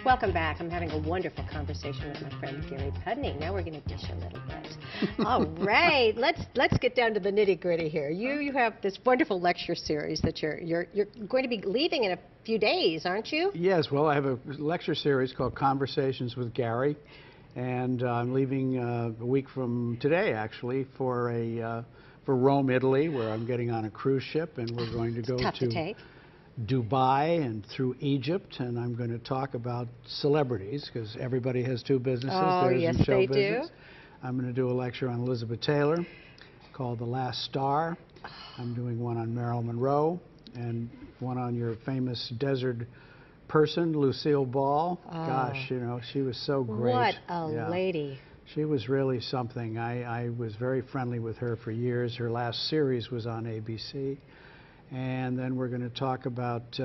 Welcome back. I'm having a wonderful conversation with my friend Gary Pudney. Now we're going to dish a little bit. All right, let's get down to the nitty-gritty here. You have this wonderful lecture series that you're going to be leaving in a few days, aren't you? Yes. Well, I have a lecture series called Conversations with Gary, and I'm leaving a week from today, actually, for Rome, Italy, where I'm getting on a cruise ship, and we're going to go to Dubai and through Egypt, and I'm going to talk about celebrities, because everybody has two businesses. Oh, yes, they do. I'm going to do a lecture on Elizabeth Taylor called The Last Star. I'm doing one on Marilyn Monroe and one on your famous desert person, Lucille Ball. Oh. Gosh, you know, she was so great. What a lady. She was really something. I was very friendly with her for years. Her last series was on ABC. And then we're going to talk about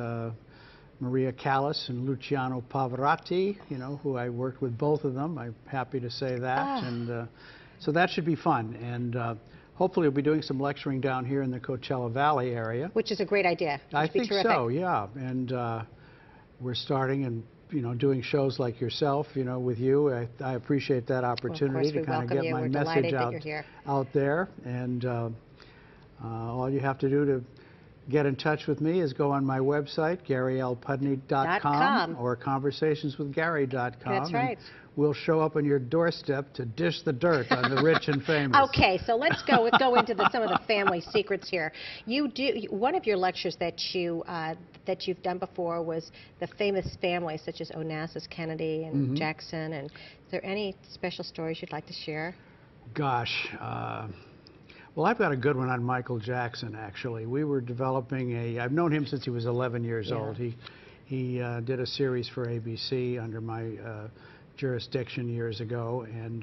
Maria Callas and Luciano Pavarotti, you know, who I worked with both of them. I'm happy to say that. And so that should be fun. And hopefully we'll be doing some lecturing down here in the Coachella Valley area. Which is a great idea. I think so, yeah. And we're starting and, you know, doing shows like yourself, you know, with you. I appreciate that opportunity to kind of get my message out there. And all you have to do to get in touch with me is go on my website, GaryLPudney.com or conversationswithgary.com. That's right. And we'll show up on your doorstep to dish the dirt on the rich and famous. Okay, so let's go into some of the family secrets here. One of your lectures that you've done before was the famous families such as Onassis, Kennedy, and Jackson. And is there any special stories you'd like to share? Gosh. Well, I've got a good one on Michael Jackson, actually. We were developing I've known him since he was 11 years old. He did a series for ABC under my jurisdiction years ago, and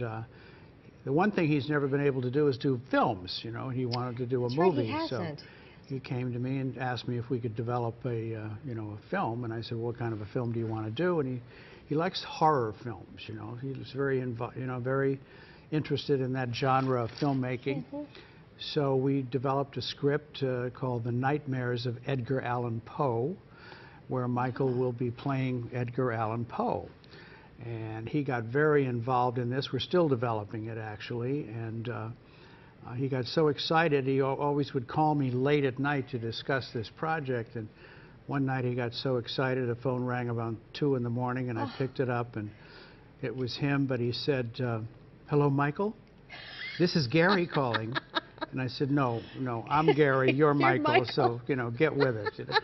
the one thing he's never been able to do is do films. You know, he wanted to do a movie, so he came to me and asked me if we could develop a film, and I said, what kind of a film do you want to do? And he likes horror films. You know, he was very very interested in that genre of filmmaking. So we developed a script called The Nightmares of Edgar Allan Poe, where Michael will be playing Edgar Allan Poe. And he got very involved in this. We're still developing it, actually. And he got so excited, he always would call me late at night to discuss this project. And one night he got so excited, the phone rang around 2 in the morning, and I picked it up, and it was him. But he said, hello, Michael? This is Gary calling. And I said, no, I'm Gary, you're Michael, so, you know, get with it. You know.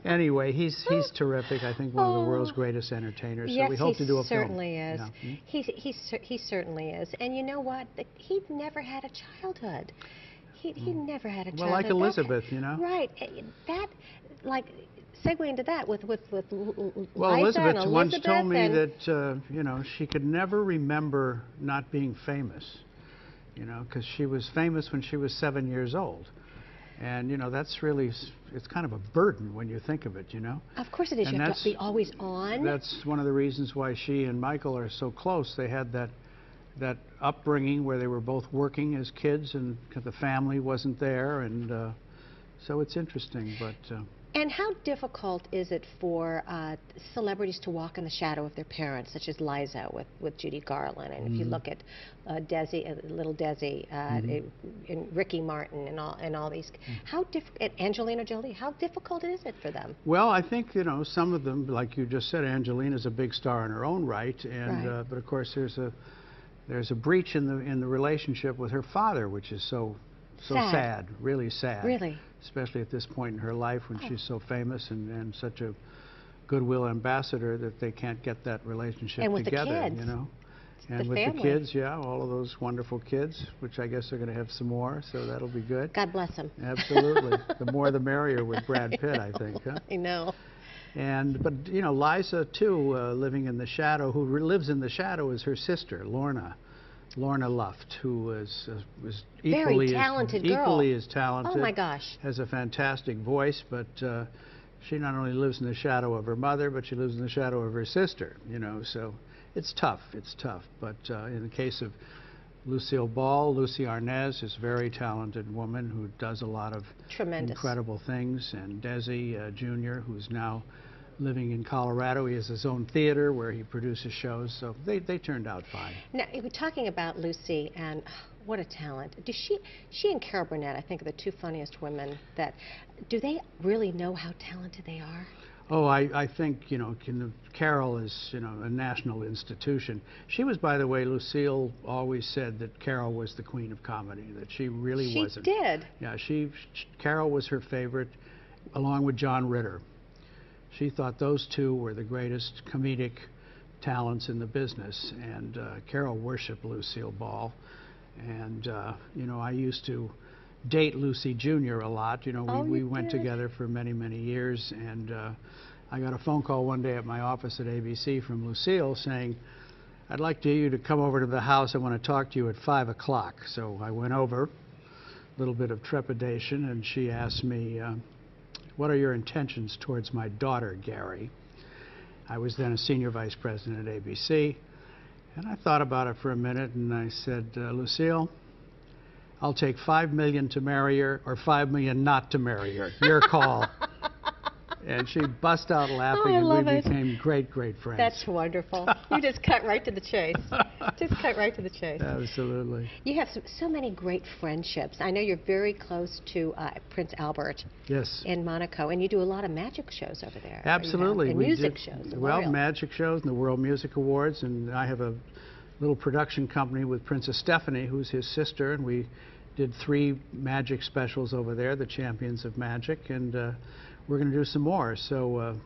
Anyway, he's terrific. I think one of the world's greatest entertainers. So we hope to do a film. Certainly is. Yeah. He certainly is. And you know what? He never had a childhood. He never had a childhood. Well, like Elizabeth, you know. Right. That, like, segue into that with well, Elizabeth once told me that, you know, she could never remember not being famous. You know, because she was famous when she was 7 years old. And, you know, that's really, it's kind of a burden when you think of it, you know. Of course it is. You have to be always on. That's one of the reasons why she and Michael are so close. They had that upbringing where they were both working as kids, and the family wasn't there. And so it's interesting, but... And how difficult is it for celebrities to walk in the shadow of their parents, such as Liza with Judy Garland, and if you look at little Desi, and Ricky Martin, and all these, Angelina Jolie, how difficult is it for them? Well, I think, you know, some of them, like you just said, Angelina's a big star in her own right, and but of course there's a breach in the relationship with her father, which is so sad, really sad. Really? Especially at this point in her life when she's so famous and such a goodwill ambassador, that they can't get that relationship together, the kids. You know. And the with family. the kids, yeah, all of those wonderful kids, which I guess they're going to have some more, so that'll be good. God bless them. Absolutely. The more the merrier with Brad Pitt, I think. Huh? I know. But, you know, Liza, too, living in the shadow, who lives in the shadow is her sister, Lorna Luft, who was equally as talented. Oh my gosh! Has a fantastic voice, but she not only lives in the shadow of her mother, but she lives in the shadow of her sister. You know, so it's tough. It's tough. But in the case of Lucille Ball, Lucy Arnaz is a very talented woman who does a lot of incredible things, and Desi Jr., who's now living in Colorado. He has his own theater where he produces shows, so they turned out fine. Now, we're talking about Lucy, and what a talent. Does she and Carol Burnett, I think, are the two funniest women that, do they really know how talented they are? Oh, I think, you know, Carol is, you know, a national institution. She was, by the way, Lucille always said that Carol was the queen of comedy, that she really wasn't. She did. Yeah, Carol was her favorite, along with John Ritter. She thought those two were the greatest comedic talents in the business, and Carol worshipped Lucille Ball. And, you know, I used to date Lucy Jr. a lot. You know, we went together for many, many years, and I got a phone call one day at my office at ABC from Lucille saying, "I'd like you to come over to the house. I want to talk to you at 5 o'clock." So I went over, a little bit of trepidation, and she asked me, "What are your intentions towards my daughter, Gary?" I was then a senior vice president at ABC, and I thought about it for a minute, and I said, "Lucille, I'll take $5 million to marry her or $5 million not to marry her. Your call." And she bust out laughing, and we became great, great friends. That's wonderful. You just cut right to the chase. Just cut right to the chase. Absolutely. You have so many great friendships. I know you're very close to Prince Albert. Yes. In Monaco, and you do a lot of magic shows over there. Absolutely. And music shows. Well, magic shows and the World Music Awards, and I have a little production company with Princess Stephanie, who's his sister, and we did 3 magic specials over there, the Champions of Magic, and we're going to do some more. So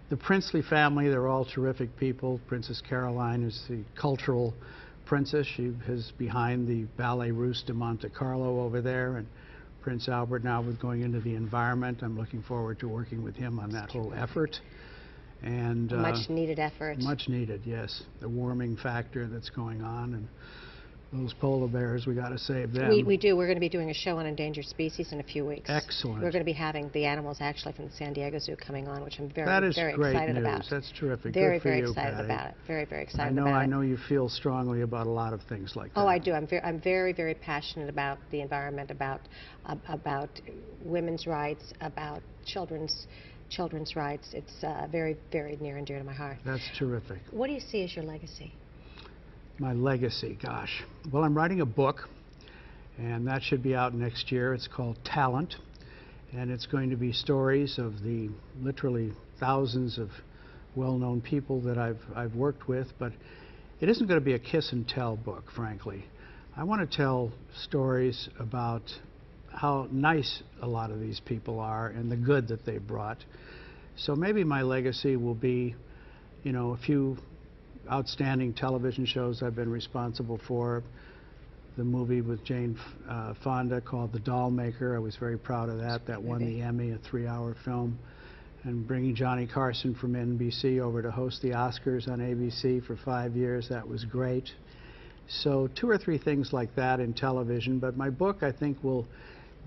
the princely family, they're all terrific people. Princess Caroline is the cultural princess. She is behind the Ballet Russe de Monte Carlo over there, and Prince Albert now with going into the environment. I'm looking forward to working with him on that whole effort. And much needed effort. Much needed, yes. The warming factor that's going on, and those polar bears, we got to save them. We do. We're going to be doing a show on endangered species in a few weeks. Excellent. We're going to be having the animals actually from the San Diego Zoo coming on, which I'm very excited news. about. That's terrific. Very, Good for very you, excited Patti. about it. Very, very excited about it. I know you feel strongly about a lot of things like that. Oh, I do. I'm very, very passionate about the environment, about women's rights, about children's rights. It's very, very near and dear to my heart. That's terrific. What do you see as your legacy? My legacy, gosh. Well, I'm writing a book, and that should be out next year. It's called Talent, and it's going to be stories of the literally thousands of well-known people that I've worked with, but it isn't going to be a kiss and tell book, frankly. I want to tell stories about how nice a lot of these people are and the good that they brought. So maybe my legacy will be, you know, a few outstanding television shows I've been responsible for. The movie with Jane Fonda called The Dollmaker. I was very proud of that. That won the Emmy, a 3-hour film. And bringing Johnny Carson from NBC over to host the Oscars on ABC for 5 years, that was great. So 2 or 3 things like that in television. But my book, I think, will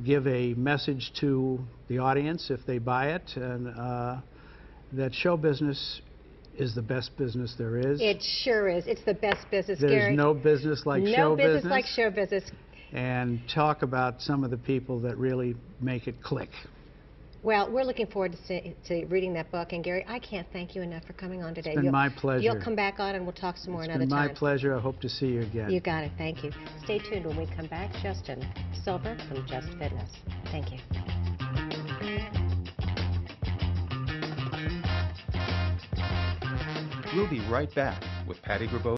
give a message to the audience if they buy it, and that show business is the best business there is. It sure is. It's the best business, There's Gary. no business like show business. No business like show business. And talk about some of the people that really make it click. Well, we're looking forward to reading that book. And Gary, I can't thank you enough for coming on today. It's been my pleasure. You'll come back on and we'll talk some more another time. It's been my pleasure. I hope to see you again. You got it. Thank you. Stay tuned when we come back. Justin Silver from Just Fitness. Thank you. We'll be right back with Patti Gribow.